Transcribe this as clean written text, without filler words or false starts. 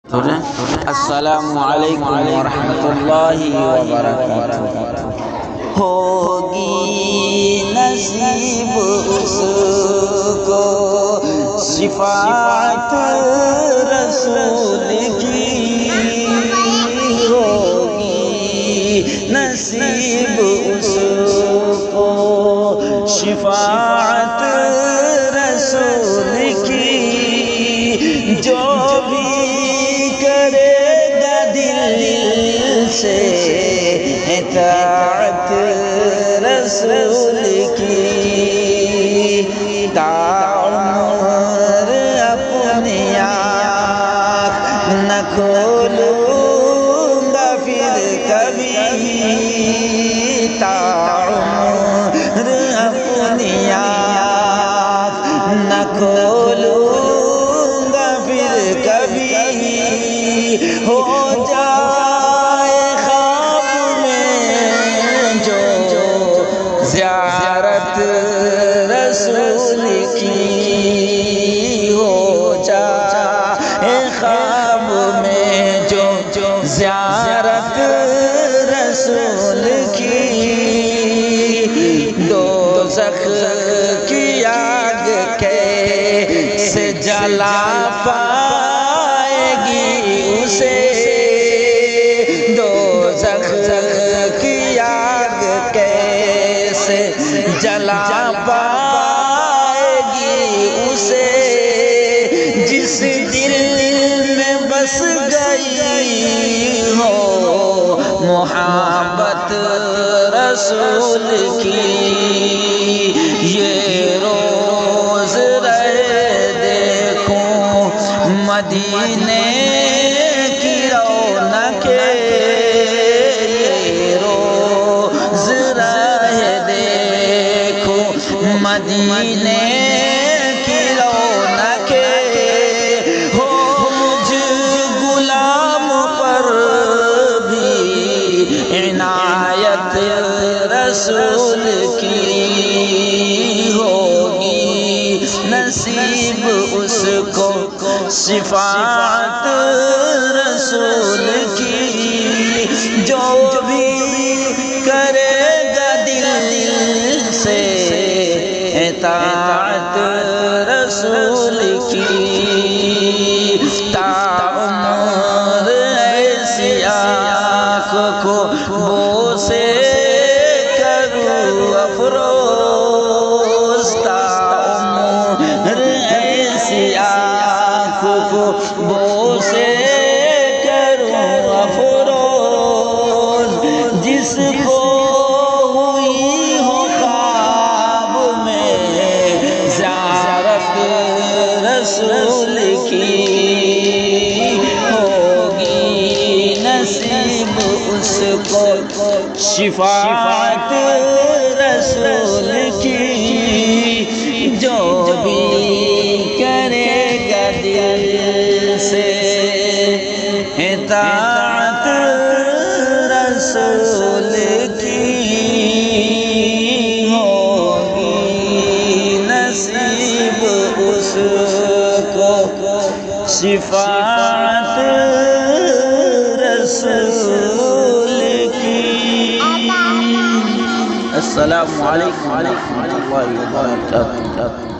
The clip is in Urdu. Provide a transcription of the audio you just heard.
السلام علیکم ورحمۃ اللہ وبرکاتہ۔ ہوگی نصیب اس کو شفاعت رسول کی، ہوگی نصیب اس کو شفاعت رسول کی، جو بھی سے اطاعت رسول کی، تعمر اپنی آنکھ نہ کھولوں گا پھر کبھی، تعمر اپنی آنکھ نہ کھولوں گا پھر کبھی، ہو زیارت رسول کی، ہو جائے خواب میں جو زیارت رسول کی، دوزخ کی آگ کیسے جلا پائے گی اسے، دوزخ کی آگ کیسے جلا پائے گی اسے، جس دل میں بس گئی ہو محبت رسول کی، یہ روز رہے دیکھوں مدینے کی رونق، یہ روز رہے دیکھوں مدینے کی رونق، ہو مجھ غلام پر بھی عنایت رسول کی، ہوگی نصیب اس کو شفاعت رسول کی، جو بھی کرے گا دل سے اطاعت رسول کی، تعمر ایسی آنکھ کو بوسے کروں افروز، تعمر ایسی آنکھ کو بوسے کروں افروز، جس کو ہوئی ہو خواب میں زیارت رسول کی، ہوگی نصیب اس کو شفاعت رسول کی، جو بھی کرے گا دل سے اطاعت رسول کی، ہوگی نصیب اس کو شفاعت رسول کی۔ السلام علیکم ورحمۃ اللہ وبرکاتہ۔